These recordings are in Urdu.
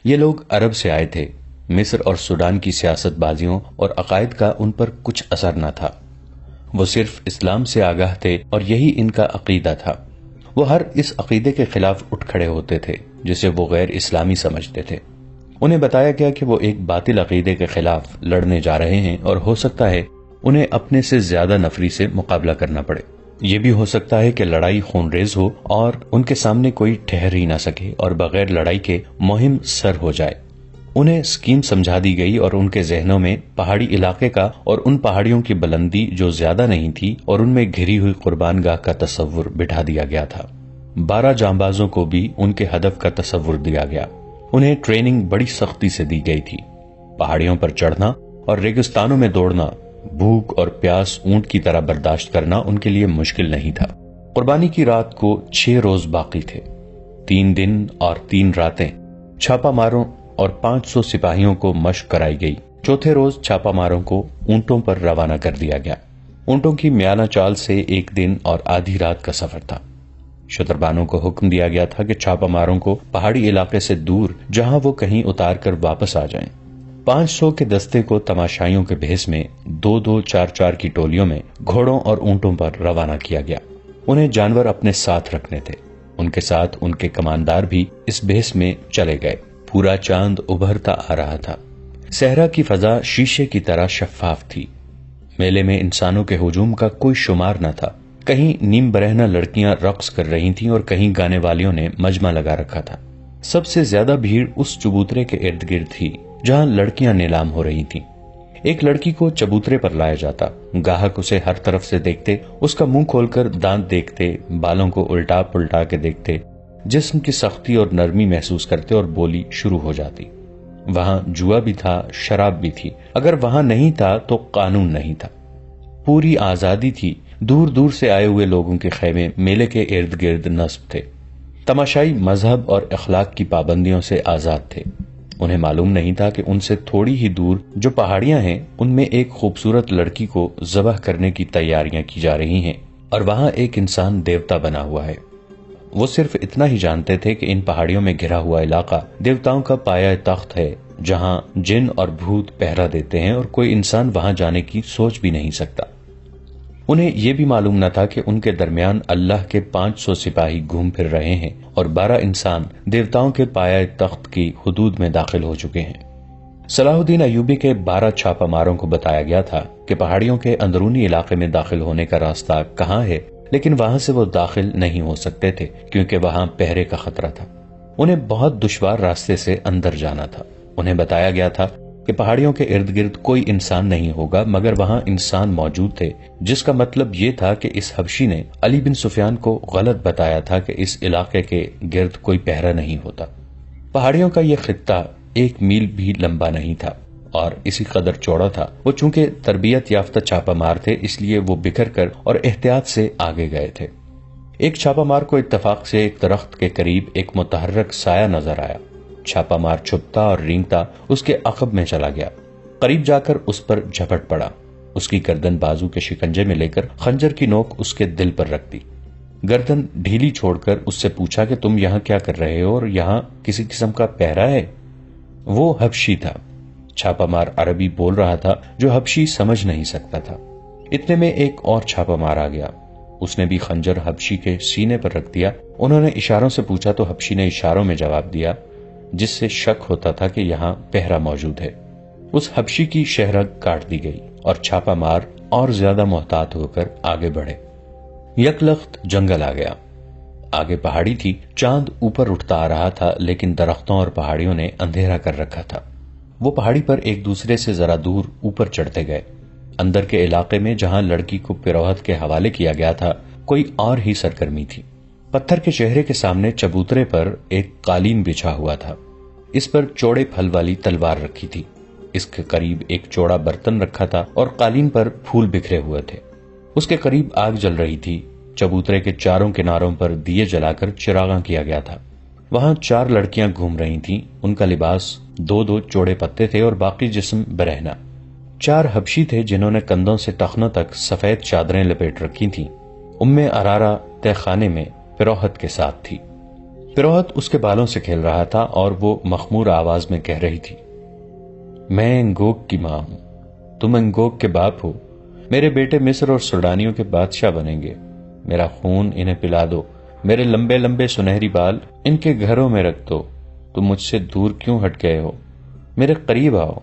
یہ لوگ عرب سے آئے تھے۔ مصر اور سوڈان کی سیاست بازیوں اور عقائد کا ان پر کچھ اثر نہ تھا۔ وہ صرف اسلام سے آگاہ تھے اور یہی ان کا عقیدہ تھا۔ وہ ہر اس عقیدے کے خلاف اٹھ کھڑے ہوتے تھے جسے وہ غیر اسلامی سمجھتے تھے۔ انہیں بتایا گیا کہ وہ ایک باطل عقیدے کے خلاف لڑنے جا رہے ہیں اور ہو سکتا ہے انہیں اپنے سے زیادہ نفری سے مقابلہ کرنا پڑے۔ یہ بھی ہو سکتا ہے کہ لڑائی خون ریز ہو اور ان کے سامنے کوئی ٹھہر ہی نہ سکے اور بغیر لڑائی کے مہم سر ہو جائے۔ انہیں اسکیم سمجھا دی گئی اور ان کے ذہنوں میں پہاڑی علاقے کا اور ان پہاڑیوں کی بلندی جو زیادہ نہیں تھی اور ان میں گھری ہوئی قربان گاہ کا تصور بٹھا دیا گیا تھا۔ 12 جانبازوں کو بھی ان کے ہدف کا تصور دیا گیا۔ انہیں ٹریننگ بڑی سختی سے دی گئی تھی۔ پہاڑیوں پر چڑھنا اور ریگستانوں میں دوڑنا، بھوک اور پیاس اونٹ کی طرح برداشت کرنا ان کے لیے مشکل نہیں تھا۔ قربانی کی رات کو 6 روز باقی تھے، 3 دن اور 3 راتیں چھاپا ماروں اور 500 سپاہیوں کو مشق کرائی گئی۔ چوتھے روز چھاپا ماروں کو اونٹوں پر روانہ کر دیا گیا۔ اونٹوں کی میانہ چال سے 1 دن اور آدھی رات کا سفر تھا۔ شتربانوں کو حکم دیا گیا تھا کہ چھاپا ماروں کو پہاڑی علاقے سے دور جہاں وہ کہیں اتار کر واپس آ جائیں۔ 500 کے دستے کو تماشائیوں کے بھیس میں 2-2 4-4 کی ٹولیوں میں گھوڑوں اور اونٹوں پر روانہ کیا گیا۔ انہیں جانور اپنے ساتھ رکھنے تھے۔ ان کے ساتھ ان کے کماندار بھی اس بھیس میں چلے گئے۔ پورا چاند ابھرتا آ رہا تھا۔ صحرا کی فضا شیشے کی طرح شفاف تھی۔ میلے میں انسانوں کے ہجوم کا کوئی شمار نہ تھا۔ کہیں نیم برہنہ لڑکیاں رقص کر رہی تھیں اور کہیں گانے والیوں نے مجمع لگا رکھا تھا۔ سب سے زیادہ بھیڑ اس چبوترے کے ارد گرد تھی جہاں لڑکیاں نیلام ہو رہی تھیں۔ ایک لڑکی کو چبوترے پر لایا جاتا، گاہک اسے ہر طرف سے دیکھتے، اس کا منہ کھول کر دانت دیکھتے، بالوں کو الٹا پلٹا کے دیکھتے، جسم کی سختی اور نرمی محسوس کرتے اور بولی شروع ہو جاتی۔ وہاں جوا بھی تھا، شراب بھی تھی۔ اگر وہاں نہیں تھا تو قانون نہیں تھا۔ پوری آزادی تھی۔ دور دور سے آئے ہوئے لوگوں کے خیمے میلے کے ارد گرد نصب تھے۔ تماشائی مذہب اور اخلاق کی پابندیوں سے آزاد تھے۔ انہیں معلوم نہیں تھا کہ ان سے تھوڑی ہی دور جو پہاڑیاں ہیں ان میں ایک خوبصورت لڑکی کو ذبح کرنے کی تیاریاں کی جا رہی ہیں اور وہاں ایک انسان دیوتا بنا ہوا ہے۔ وہ صرف اتنا ہی جانتے تھے کہ ان پہاڑیوں میں گھرا ہوا علاقہ دیوتاؤں کا پایہ تخت ہے جہاں جن اور بھوت پہرا دیتے ہیں اور کوئی انسان وہاں جانے کی سوچ بھی نہیں سکتا۔ انہیں یہ بھی معلوم نہ تھا کہ ان کے درمیان اللہ کے 500 سپاہی گھوم پھر رہے ہیں اور 12 انسان دیوتاؤں کے پایہ تخت کی حدود میں داخل ہو چکے ہیں۔ صلاح الدین ایوبی کے 12 چھاپا ماروں کو بتایا گیا تھا کہ پہاڑیوں کے اندرونی علاقے میں داخل ہونے کا راستہ کہاں ہے، لیکن وہاں سے وہ داخل نہیں ہو سکتے تھے کیونکہ وہاں پہرے کا خطرہ تھا۔ انہیں بہت دشوار راستے سے اندر جانا تھا۔ انہیں بتایا گیا تھا کہ پہاڑیوں کے ارد گرد کوئی انسان نہیں ہوگا، مگر وہاں انسان موجود تھے، جس کا مطلب یہ تھا کہ اس حبشی نے علی بن سفیان کو غلط بتایا تھا کہ اس علاقے کے گرد کوئی پہرا نہیں ہوتا۔ پہاڑیوں کا یہ خطہ 1 میل بھی لمبا نہیں تھا اور اسی قدر چوڑا تھا۔ وہ چونکہ تربیت یافتہ چھاپا مار تھے اس لیے وہ بکھر کر اور احتیاط سے آگے گئے تھے۔ ایک چھاپا مار کو اتفاق سے ایک درخت کے قریب ایک متحرک سایہ نظر آیا۔ چھاپا مار چھپتا اور رینگتا اس کے عقب میں چلا گیا۔ قریب جا کر اس پر جھپٹ پڑا۔ اس کی گردن بازو کے شکنجے میں لے کر خنجر کی نوک اس کے دل پر رکھ دی۔ گردن ڈھیلی چھوڑ کر اس سے پوچھا کہ تم یہاں کیا کر رہے ہو اور یہاں کسی قسم کا پہرا ہے؟ وہ حبشی تھا۔ چھاپا مار عربی بول رہا تھا جو حبشی سمجھ نہیں سکتا تھا۔ اتنے میں ایک اور چھاپا مار آ گیا۔ اس نے بھی خنجر حبشی کے سینے پر رکھ دیا۔ انہوں نے اشاروں سے پوچھا تو حبشی نے اشاروں میں جواب دیا، جس سے شک ہوتا تھا کہ یہاں پہرا موجود ہے۔ اس حبشی کی شہرگ کاٹ دی گئی اور چھاپا مار اور زیادہ محتاط ہو کر آگے بڑھے۔ یکلخت جنگل آ گیا۔ آگے پہاڑی تھی، چاند اوپر اٹھتا آ رہا تھا لیکن درختوں اور پہاڑیوں نے اندھیرا کر رکھا تھا۔ وہ پہاڑی پر ایک دوسرے سے ذرا دور اوپر چڑھتے گئے۔ اندر کے علاقے میں جہاں لڑکی کو پیروہت کے حوالے کیا گیا تھا کوئی اور ہی سرگرمی تھی۔ پتھر کے چہرے کے سامنے چبوترے پر ایک قالین بچھا ہوا تھا۔ اس پر چوڑے پھل والی تلوار رکھی تھی۔ اس کے قریب ایک چوڑا برتن رکھا تھا اور قالین پر پھول بکھرے ہوئے تھے۔ اس کے قریب آگ جل رہی تھی۔ چبوترے کے چاروں کناروں پر دیے جلا کر چراغاں کیا گیا تھا۔ وہاں 4 لڑکیاں گھوم رہی تھیں۔ ان کا لباس 2 چوڑے پتے تھے اور باقی جسم برہنہ۔ 4 حبشی تھے جنہوں نے کندھوں سے ٹخنوں تک سفید چادریں لپیٹ رکھی تھیں۔ ام ارارا تہ خانے میں پیروہت کے ساتھ تھی۔ پیروہت اس کے بالوں سے کھیل رہا تھا اور وہ مخمور آواز میں کہہ رہی تھی، میں انگوک کی ماں ہوں، تم انگوک کے باپ ہو، میرے بیٹے مصر اور سوڈانیوں کے بادشاہ بنیں گے، میرا خون انہیں پلا دو، میرے لمبے لمبے سنہری بال ان کے گھروں میں رکھ دو، تم مجھ سے دور کیوں ہٹ گئے ہو، میرے قریب آؤ۔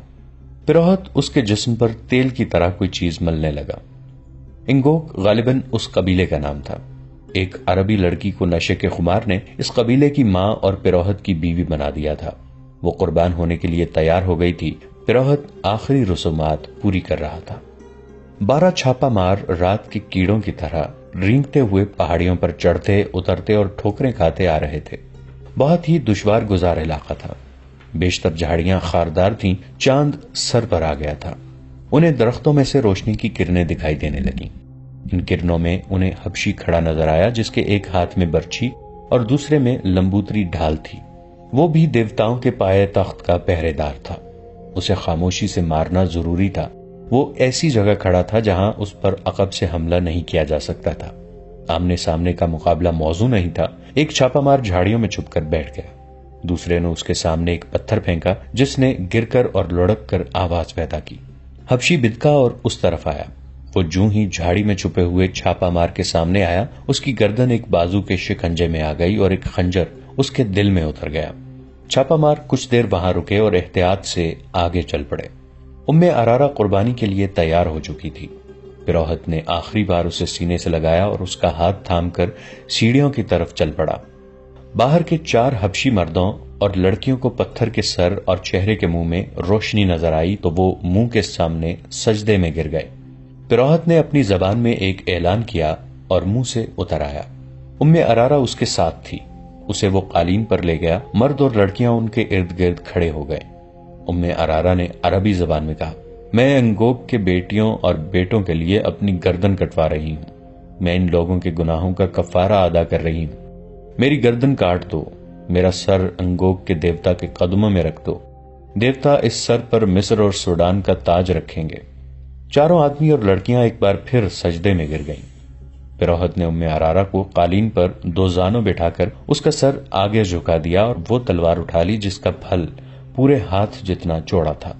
پیروہت اس کے جسم پر تیل کی طرح کوئی چیز ملنے لگا۔ انگوک غالباً اس قبیلے کا نام تھا۔ ایک عربی لڑکی کو نشے کے خمار نے اس قبیلے کی ماں اور پیروہت کی بیوی بنا دیا تھا۔ وہ قربان ہونے کے لیے تیار ہو گئی تھی۔ پیروہت آخری رسومات پوری کر رہا تھا۔ 12 چھاپا مار رات کے کیڑوں کی طرح رینگتے ہوئے پہاڑیوں پر چڑھتے اترتے اور ٹھوکریں کھاتے آ رہے تھے۔ بہت ہی دشوار گزار علاقہ تھا۔ بیشتر جھاڑیاں خاردار تھیں، چاند سر پر آ گیا تھا۔ انہیں درختوں میں سے روشنی کی کرنیں دکھائی دینے لگیں۔ ان کرنوں میں انہیں حبشی کھڑا نظر آیا جس کے ایک ہاتھ میں برچھی اور دوسرے میں لمبوتری ڈھال تھی۔ وہ بھی دیوتاؤں کے پائے تخت کا پہرے دار تھا۔ اسے خاموشی سے مارنا ضروری تھا۔ وہ ایسی جگہ کھڑا تھا جہاں اس پر عقب سے حملہ نہیں کیا جا سکتا تھا۔ آمنے سامنے کا مقابلہ موزوں نہیں تھا۔ ایک چھاپا مار جھاڑیوں میں چھپ کر بیٹھ گیا۔ دوسرے نے اس کے سامنے ایک پتھر پھینکا جس نے گر کر اور لڑک کر آواز پیدا کی۔ حبشی بدکا اور اس طرف آیا۔ وہ جوں ہی جھاڑی میں چھپے ہوئے چھاپا مار کے سامنے آیا، اس کی گردن ایک بازو کے شکنجے میں آ گئی اور ایک خنجر اس کے دل میں اتر گیا۔ چھاپا مار کچھ دیر وہاں رکے اور احتیاط سے آگے چل پڑے۔ ارارا قربانی کے لیے تیار ہو چکی تھی۔ پیروہت نے آخری بار اسے سینے سے لگایا اور اس کا ہاتھ تھام کر سیڑھیوں کی طرف چل پڑا۔ باہر کے 4 حبشی مردوں اور لڑکیوں کو پتھر کے سر اور چہرے کے منہ میں روشنی نظر آئی تو وہ منہ کے سامنے سجدے میں گر گئے۔ پیروہت نے اپنی زبان میں ایک اعلان کیا اور منہ سے اتر آیا۔ ارارا اس کے ساتھ تھی۔ اسے وہ قالین پر لے گیا۔ مرد اور لڑکیاں ان کے ارد گرد کھڑے ہو گئے۔ ارارا نے عربی زبان میں کہا، میں انگوک کے بیٹیوں اور بیٹوں کے لیے اپنی گردن کٹوا رہی ہوں۔ میں ان لوگوں کے گناہوں کا کفارہ ادا کر رہی ہوں۔ میری گردن کاٹ دو، میرا سر انگوک کے دیوتا کے قدموں میں رکھ دو۔ دیوتا اس سر پر مصر اور سوڈان کا تاج رکھیں گے۔ چاروں آدمی اور لڑکیاں ایک بار پھر سجدے میں گر گئیں۔ پیروہت نے ارارا کو قالین پر 2 زانوں بٹھا کر اس کا سر آگے جھکا دیا اور وہ تلوار اٹھا لی جس کا پھل پورے ہاتھ جتنا چوڑا تھا۔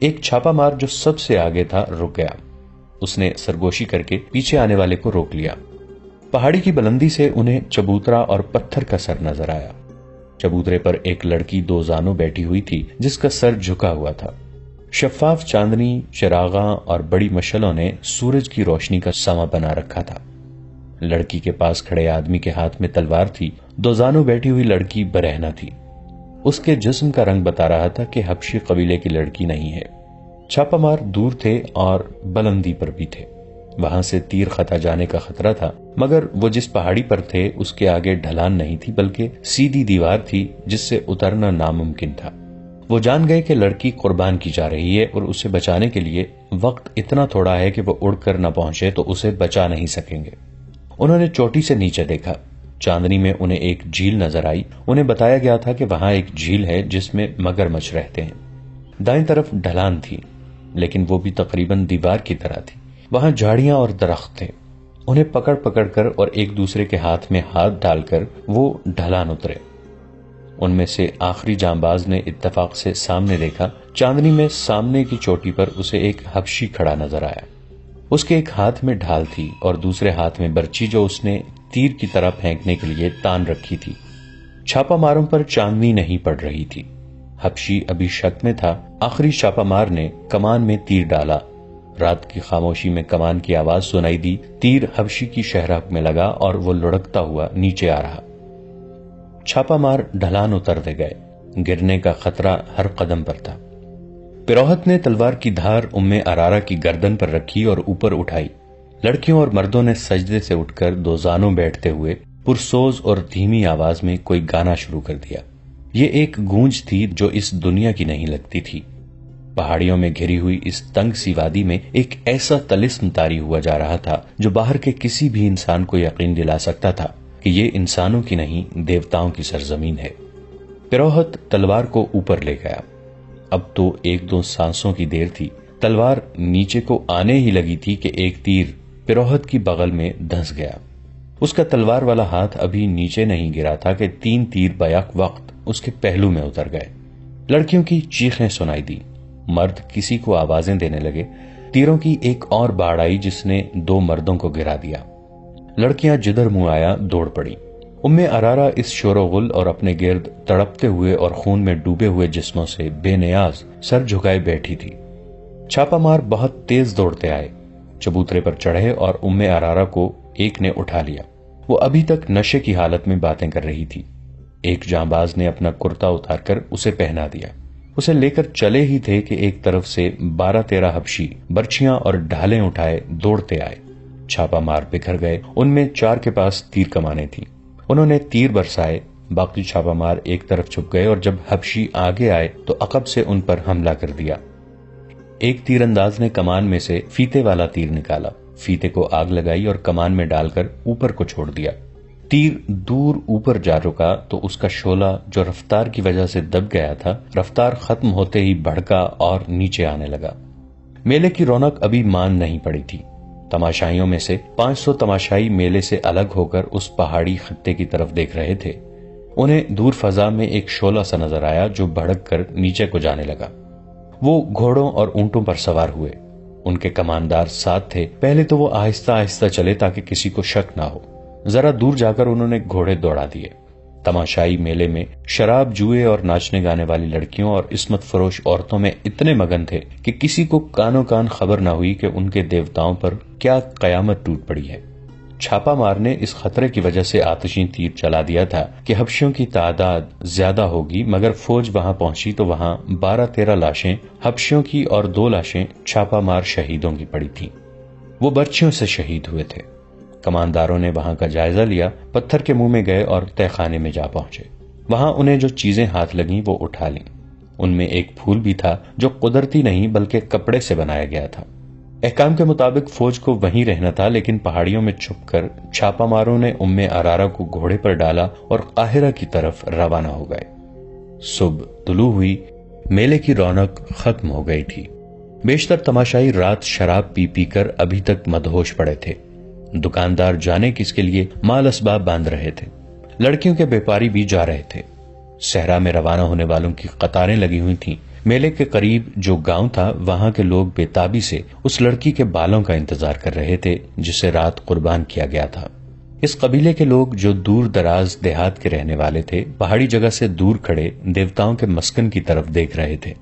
ایک چھاپا مار جو سب سے آگے تھا رک گیا۔ اس نے سرگوشی کر کے پیچھے آنے والے کو روک لیا۔ پہاڑی کی بلندی سے انہیں چبوترا اور پتھر کا سر نظر آیا۔ چبوترے پر ایک لڑکی 2 زانوں بیٹھی ہوئی تھی جس کا سر جھکا ہوا تھا۔ شفاف چاندنی، چراغاں اور بڑی مشلوں نے سورج کی روشنی کا سما بنا رکھا تھا۔ لڑکی کے پاس کھڑے آدمی کے ہاتھ میں تلوار تھی۔ 2 زانوں بیٹھی ہوئی لڑکی برہنہ تھی۔ اس کے جسم کا رنگ بتا رہا تھا کہ حبشی قبیلے کی لڑکی نہیں ہے۔ چھاپا مار دور تھے اور بلندی پر بھی تھے۔ وہاں سے تیر خطا جانے کا خطرہ تھا، مگر وہ جس پہاڑی پر تھے اس کے آگے ڈھلان نہیں تھی بلکہ سیدھی دیوار تھی جس سے اترنا ناممکن تھا۔ وہ جان گئے کہ لڑکی قربان کی جا رہی ہے اور اسے بچانے کے لیے وقت اتنا تھوڑا ہے کہ وہ اڑ کر نہ پہنچے تو اسے بچا نہیں سکیں گے۔ انہوں نے چوٹی سے نیچے دیکھا۔ چاندنی میں انہیں ایک جھیل نظر آئی۔ انہیں بتایا گیا تھا کہ وہاں ایک جھیل ہے جس میں مگرمچھ رہتے ہیں۔ دائیں طرف ڈھلان تھی لیکن وہ بھی تقریباً دیوار کی طرح تھی۔ وہاں جھاڑیاں اور درخت تھے۔ انہیں پکڑ پکڑ کر اور ایک دوسرے کے ہاتھ میں ہاتھ ڈال کر وہ ڈھلان اترے۔ ان میں سے آخری جانباز نے اتفاق سے سامنے دیکھا۔ چاندنی میں سامنے کی چوٹی پر اسے ایک حبشی کھڑا نظر آیا۔ اس کے ایک ہاتھ میں ڈھال تھی اور دوسرے ہاتھ میں برچی جو اس نے تیر کی طرح پھینکنے کے لیے تان رکھی تھی۔ چھاپا ماروں پر چاندنی نہیں پڑ رہی تھی۔ حبشی ابھی شک میں تھا۔ آخری چھاپا مار نے کمان میں تیر ڈالا۔ رات کی خاموشی میں کمان کی آواز سنائی دی۔ تیر حبشی کی شہرک میں لگا اور وہ لڑکتا ہوا نیچے آ رہا۔ چھاپا مار ڈھلان اترتے گئے۔ گرنے کا خطرہ ہر قدم پر تھا۔ پیروہت نے تلوار کی دھار ارارا کی گردن پر رکھی اور اوپر اٹھائی۔ لڑکیوں اور مردوں نے سجدے سے اٹھ کر 2 زانوں بیٹھتے ہوئے پرسوز اور دھیمی آواز میں کوئی گانا شروع کر دیا۔ یہ ایک گونج تھی جو اس دنیا کی نہیں لگتی تھی۔ پہاڑیوں میں گھری ہوئی اس تنگ سی وادی میں ایک ایسا طلسم طاری ہوا جا رہا تھا جو باہر کے کسی بھی انسان کو یقین دلا سکتا تھا کہ یہ انسانوں کی نہیں دیوتاؤں کی سرزمین ہے۔ پیروہت تلوار کو اوپر لے گیا۔ اب تو 1-2 سانسوں کی دیر تھی۔ تلوار نیچے کو آنے ہی لگی تھی کہ ایک تیر پیروہت کی بغل میں دھنس گیا۔ اس کا تلوار والا ہاتھ ابھی نیچے نہیں گرا تھا کہ 3 تیر بیک وقت اس کے پہلو میں اتر گئے۔ لڑکیوں کی چیخیں سنائی دی، مرد کسی کو آوازیں دینے لگے۔ تیروں کی ایک اور باڑ آئی جس نے 2 مردوں کو گرا دیا۔ لڑکیاں جدھر منہ آیا دوڑ پڑی۔ ارارا اس شور و غل اور اپنے گرد تڑپتے ہوئے اور خون میں ڈوبے ہوئے جسموں سے بے نیاز سر جھکائے بیٹھی تھی۔ چھاپا مار بہت تیز دوڑتے آئے، چبوترے پر چڑھے اور ارارا کو ایک نے اٹھا لیا۔ وہ ابھی تک نشے کی حالت میں باتیں کر رہی تھی۔ ایک جانباز نے اپنا کرتا اتار کر اسے پہنا دیا۔ اسے لے کر چلے ہی تھے کہ ایک طرف سے 12-13 حبشی برچھیاں اور ڈھالیں اٹھائے دوڑتے آئے۔ چھاپا مار بکھر گئے۔ ان میں 4 کے پاس تیر کمانیں تھیں۔ انہوں نے تیر برسائے، باقی چھاپا مار ایک طرف چھپ گئے اور جب حبشی آگے آئے تو عقب سے ان پر حملہ کر دیا۔ ایک تیر انداز نے کمان میں سے فیتے والا تیر نکالا، فیتے کو آگ لگائی اور کمان میں ڈال کر اوپر کو چھوڑ دیا۔ تیر دور اوپر جا رکا تو اس کا شعلہ جو رفتار کی وجہ سے دب گیا تھا، رفتار ختم ہوتے ہی بھڑکا اور نیچے آنے لگا۔ میلے کی رونق ابھی مان نہیں پڑی تھی۔ تماشائیوں میں سے 500 تماشائی میلے سے الگ ہو کر اس پہاڑی خطے کی طرف دیکھ رہے تھے۔ انہیں دور فضا میں ایک شعلہ سا نظر آیا جو بھڑک کر نیچے کو جانے لگا۔ وہ گھوڑوں اور اونٹوں پر سوار ہوئے۔ ان کے کماندار ساتھ تھے۔ پہلے تو وہ آہستہ آہستہ چلے تاکہ کسی کو شک نہ ہو۔ ذرا دور جا کر انہوں نے گھوڑے دوڑا دیے۔ تماشائی میلے میں شراب، جوئے اور ناچنے گانے والی لڑکیوں اور عصمت فروش عورتوں میں اتنے مگن تھے کہ کسی کو کانوں کان خبر نہ ہوئی کہ ان کے دیوتاؤں پر کیا قیامت ٹوٹ پڑی ہے۔ چھاپا مار نے اس خطرے کی وجہ سے آتشی تیر چلا دیا تھا کہ حبشیوں کی تعداد زیادہ ہوگی، مگر فوج وہاں پہنچی تو وہاں 12-13 لاشیں حبشیوں کی اور 2 لاشیں چھاپا مار شہیدوں کی پڑی تھیں۔ وہ برچھیوں سے شہید ہوئے تھے۔ کمانداروں نے وہاں کا جائزہ لیا، پتھر کے منہ میں گئے اور تہ خانے میں جا پہنچے۔ وہاں انہیں جو چیزیں ہاتھ لگیں وہ اٹھا لیں۔ ان میں ایک پھول بھی تھا جو قدرتی نہیں بلکہ کپڑے سے بنایا گیا تھا۔ احکام کے مطابق فوج کو وہیں رہنا تھا، لیکن پہاڑیوں میں چھپ کر چھاپا ماروں نے ارارا کو گھوڑے پر ڈالا اور قاہرہ کی طرف روانہ ہو گئے۔ صبح طلوع ہوئی، میلے کی رونق ختم ہو گئی تھی۔ بیشتر تماشائی رات شراب پی پی کر ابھی تک مدہوش پڑے تھے۔ دکاندار جانے کس کے لیے مال اسباب باندھ رہے تھے۔ لڑکیوں کے بیپاری بھی جا رہے تھے۔ صحرا میں روانہ ہونے والوں کی قطاریں لگی ہوئی تھیں۔ میلے کے قریب جو گاؤں تھا وہاں کے لوگ بے تابی سے اس لڑکی کے بالوں کا انتظار کر رہے تھے جسے رات قربان کیا گیا تھا۔ اس قبیلے کے لوگ جو دور دراز دیہات کے رہنے والے تھے، پہاڑی جگہ سے دور کھڑے دیوتاؤں کے مسکن کی طرف دیکھ رہے تھے۔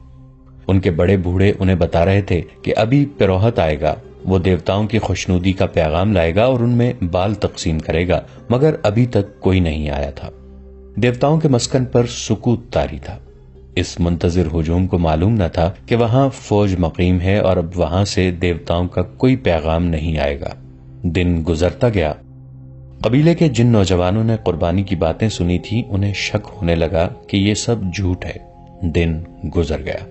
ان کے بڑے بوڑھے انہیں بتا رہے تھے کہ ابھی پیروہت آئے گا، وہ دیوتاؤں کی خوشنودی کا پیغام لائے گا اور ان میں بال تقسیم کرے گا، مگر ابھی تک کوئی نہیں آیا تھا۔ دیوتاؤں کے مسکن پر سکوت طاری تھا۔ اس منتظر ہجوم کو معلوم نہ تھا کہ وہاں فوج مقیم ہے اور اب وہاں سے دیوتاؤں کا کوئی پیغام نہیں آئے گا۔ دن گزرتا گیا۔ قبیلے کے جن نوجوانوں نے قربانی کی باتیں سنی تھی انہیں شک ہونے لگا کہ یہ سب جھوٹ ہے۔ دن گزر گیا۔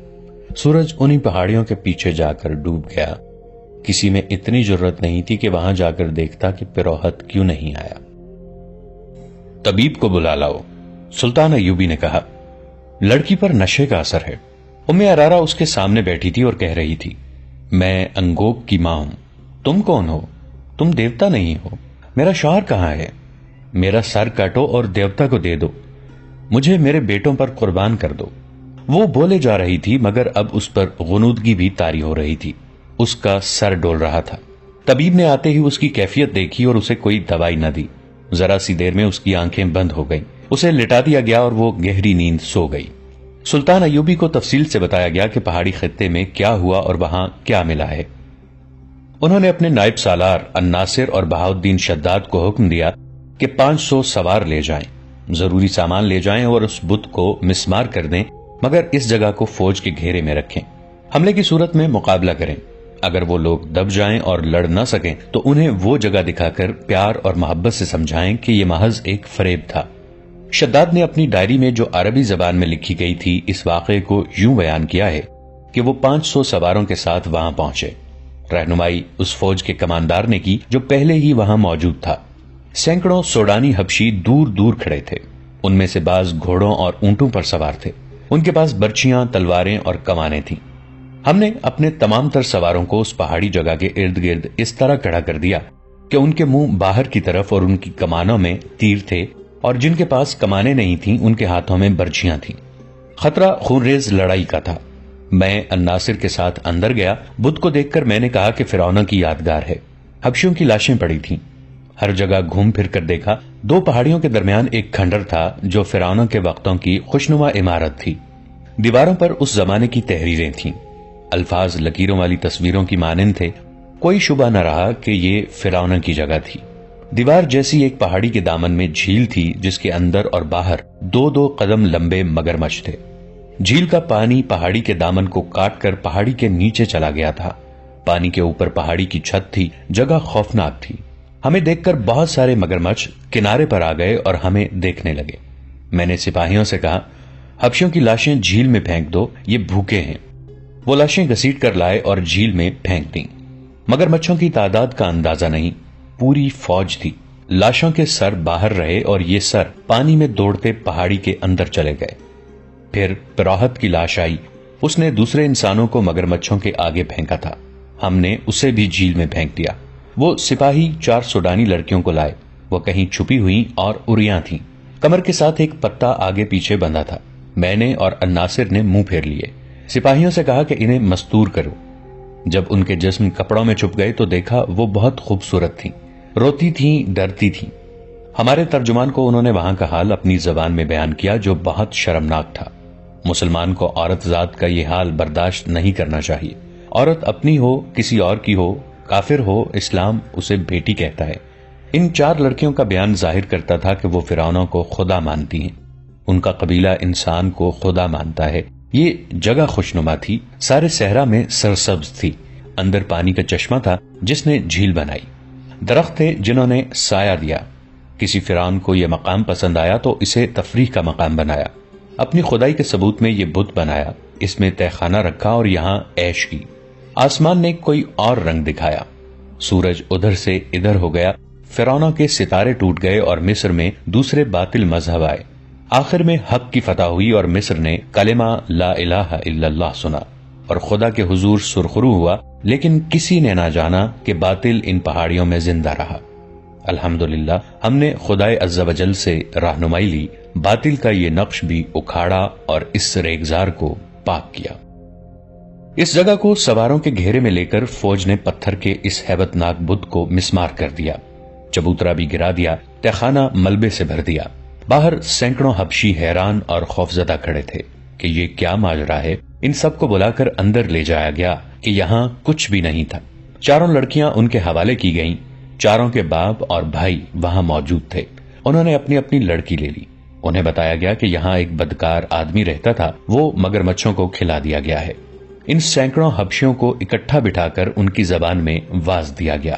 سورج انہی پہاڑیوں کے پیچھے جا کر ڈوب گیا۔ کسی میں اتنی جرت نہیں تھی کہ وہاں جا کر دیکھتا کہ پیروہت کیوں نہیں آیا۔ طبیب کو بلا لاؤ، سلطان ایوبی نے کہا۔ لڑکی پر نشے کا اثر ہے۔ ارارا اس کے سامنے بیٹھی تھی اور کہہ رہی تھی، میں انگوب کی ماں ہوں۔ تم کون ہو؟ تم دیوتا نہیں ہو۔ میرا شوہر کہاں ہے؟ میرا سر کاٹو اور دیوتا کو دے دو، مجھے میرے بیٹوں پر قربان کر دو۔ وہ بولے جا رہی تھی مگر اب اس پر غنودگی بھی طاری ہو رہی تھی۔ اس کا سر ڈول رہا تھا۔ طبیب نے آتے ہی اس کی کیفیت دیکھی اور اسے کوئی دوائی نہ دی۔ ذرا سی دیر میں اس کی آنکھیں بند ہو گئیں۔ اسے لٹا دیا گیا اور وہ گہری نیند سو گئی۔ سلطان ایوبی کو تفصیل سے بتایا گیا کہ پہاڑی خطے میں کیا ہوا اور وہاں کیا ملا ہے۔ انہوں نے اپنے نائب سالار الناصر اور بہاؤالدین شداد کو حکم دیا کہ 500 سوار لے جائیں، ضروری سامان لے جائیں اور اس بت کو مسمار کر دیں، مگر اس جگہ کو فوج کے گھیرے میں رکھیں۔ حملے کی صورت میں مقابلہ کریں۔ اگر وہ لوگ دب جائیں اور لڑ نہ سکیں تو انہیں وہ جگہ دکھا کر پیار اور محبت سے سمجھائیں کہ یہ محض ایک فریب تھا۔ شداد نے اپنی ڈائری میں جو عربی زبان میں لکھی گئی تھی اس واقعے کو یوں بیان کیا ہے کہ وہ 500 سواروں کے ساتھ وہاں پہنچے۔ رہنمائی اس فوج کے کماندار نے کی جو پہلے ہی وہاں موجود تھا۔ سینکڑوں سوڈانی حبشی دور دور کھڑے تھے۔ ان میں سے بعض گھوڑوں اور اونٹوں پر سوار تھے۔ ان کے پاس برچیاں، تلواریں اور کمانیں تھیں۔ ہم نے اپنے تمام تر سواروں کو اس پہاڑی جگہ کے ارد گرد اس طرح کھڑا کر دیا کہ ان کے منہ باہر کی طرف اور ان کی کمانوں میں تیر تھے، اور جن کے پاس کمانیں نہیں تھیں ان کے ہاتھوں میں برچیاں تھیں۔ خطرہ خونریز لڑائی کا تھا۔ میں الناصر کے ساتھ اندر گیا۔ بت کو دیکھ کر میں نے کہا کہ فرعون کی یادگار ہے۔ حبشیوں کی لاشیں پڑی تھیں۔ ہر جگہ گھوم پھر کر دیکھا۔ دو پہاڑیوں کے درمیان ایک کھنڈر تھا جو فرعون کے وقتوں کی خوشنما عمارت تھی۔ دیواروں پر اس زمانے کی تحریریں تھیں۔ الفاظ لکیروں والی تصویروں کی مانند تھے۔ کوئی شبہ نہ رہا کہ یہ فرعون کی جگہ تھی۔ دیوار جیسی ایک پہاڑی کے دامن میں جھیل تھی جس کے اندر اور باہر دو دو قدم لمبے مگرمچھ تھے۔ جھیل کا پانی پہاڑی کے دامن کو کاٹ کر پہاڑی کے نیچے چلا گیا تھا۔ پانی کے اوپر پہاڑی کی چھت تھی۔ جگہ خوفناک تھی۔ ہمیں دیکھ کر بہت سارے مگرمچھ کنارے پر آ گئے اور ہمیں دیکھنے لگے۔ میں نے سپاہیوں سے کہا، حبشیوں کی لاشیں جھیل میں پھینک دو، یہ بھوکے ہیں۔ وہ لاشیں گھسیٹ کر لائے اور جھیل میں پھینک دیں۔ مگرمچھوں کی تعداد کا اندازہ نہیں، پوری فوج تھی۔ لاشوں کے سر باہر رہے اور یہ سر پانی میں دوڑتے پہاڑی کے اندر چلے گئے۔ پھر پراہت کی لاش آئی۔ اس نے دوسرے انسانوں کو مگرمچھوں کے آگے پھینکا تھا۔ ہم نے اسے بھی جھیل میں پھینک دیا۔ وہ سپاہی 4 سوڈانی لڑکیوں کو لائے۔ وہ کہیں چھپی ہوئی اور اریاں تھیں۔ کمر کے ساتھ ایک پتا آگے پیچھے بندھا تھا۔ میں نے اور الناصر نے منہ پھیر لیے۔ سپاہیوں سے کہا کہ انہیں مستور کرو۔ جب ان کے جسم کپڑوں میں چھپ گئے تو دیکھا وہ بہت خوبصورت تھیں، روتی تھیں، ڈرتی تھیں۔ ہمارے ترجمان کو انہوں نے وہاں کا حال اپنی زبان میں بیان کیا جو بہت شرمناک تھا۔ مسلمان کو عورت ذات کا یہ حال برداشت نہیں کرنا چاہیے۔ عورت اپنی ہو، کسی اور کی ہو، کافر ہو، اسلام اسے بیٹی کہتا ہے۔ ان 4 لڑکیوں کا بیان ظاہر کرتا تھا کہ وہ فرعونوں کو خدا مانتی ہیں۔ ان کا قبیلہ انسان کو خدا مانتا ہے۔ یہ جگہ خوشنما تھی، سارے صحرا میں سرسبز تھی۔ اندر پانی کا چشمہ تھا جس نے جھیل بنائی۔ درخت تھے جنہوں نے سایہ دیا۔ کسی فرعون کو یہ مقام پسند آیا تو اسے تفریح کا مقام بنایا۔ اپنی خدائی کے ثبوت میں یہ بت بنایا، اس میں تہ خانہ رکھا اور یہاں عیش کی۔ آسمان نے کوئی اور رنگ دکھایا۔ سورج ادھر سے ادھر ہو گیا، فرعونوں کے ستارے ٹوٹ گئے اور مصر میں دوسرے باطل مذہب آئے۔ آخر میں حق کی فتح ہوئی اور مصر نے کلمہ لا الہ الا اللہ سنا اور خدا کے حضور سرخرو ہوا، لیکن کسی نے نہ جانا کہ باطل ان پہاڑیوں میں زندہ رہا۔ الحمدللہ ہم نے خدائے عز و جل سے رہنمائی لی، باطل کا یہ نقش بھی اکھاڑا اور اس ریگزار کو پاک کیا۔ اس جگہ کو سواروں کے گھیرے میں لے کر فوج نے پتھر کے اس ہیبت ناک بت کو مسمار کر دیا، چبوترا بھی گرا دیا، تہخانہ ملبے سے بھر دیا۔ باہر سینکڑوں حبشی حیران اور خوفزدہ کھڑے تھے کہ یہ کیا ماجرا ہے۔ ان سب کو بلا کر اندر لے جایا گیا کہ یہاں کچھ بھی نہیں تھا۔ 4 لڑکیاں ان کے حوالے کی گئیں۔ 4 کے باپ اور بھائی وہاں موجود تھے۔ انہوں نے اپنی اپنی لڑکی لے لی۔ انہیں بتایا گیا کہ یہاں ایک بدکار آدمی رہتا تھا، وہ مگرمچھوں کو کھلا دیا گیا ہے۔ ان سینکڑوں حبشیوں کو اکٹھا بٹھا کر ان کی زبان میں واز دیا گیا۔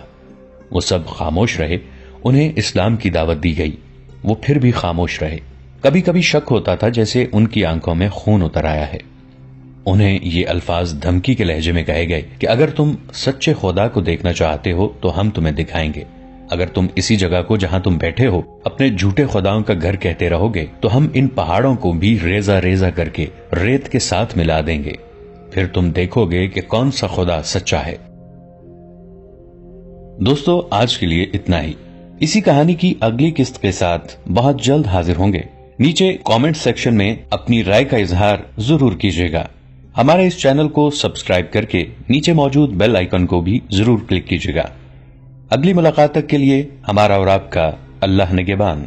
وہ سب خاموش رہے۔ انہیں اسلام کی دعوت دی گئی، وہ پھر بھی خاموش رہے۔ کبھی کبھی شک ہوتا تھا جیسے ان کی آنکھوں میں خون اتر آیا ہے۔ انہیں یہ الفاظ دھمکی کے لہجے میں کہے گئے کہ اگر تم سچے خدا کو دیکھنا چاہتے ہو تو ہم تمہیں دکھائیں گے۔ اگر تم اسی جگہ کو جہاں تم بیٹھے ہو اپنے جھوٹے خداؤں کا گھر کہتے رہو گے تو ہم ان پہاڑوں کو بھی ریزہ ریزہ کر کے ریت کے ساتھ ملا دیں گے، پھر تم دیکھو گے کہ کون سا خدا سچا ہے۔ دوستو، آج کے لیے اتنا ہی۔ اسی کہانی کی اگلی قسط کے ساتھ بہت جلد حاضر ہوں گے۔ نیچے کامنٹ سیکشن میں اپنی رائے کا اظہار ضرور کیجیے گا۔ ہمارے اس چینل کو سبسکرائب کر کے نیچے موجود بیل آئیکن کو بھی ضرور کلک کیجیے گا۔ اگلی ملاقات تک کے لیے ہمارا اور آپ کا اللہ نگہبان۔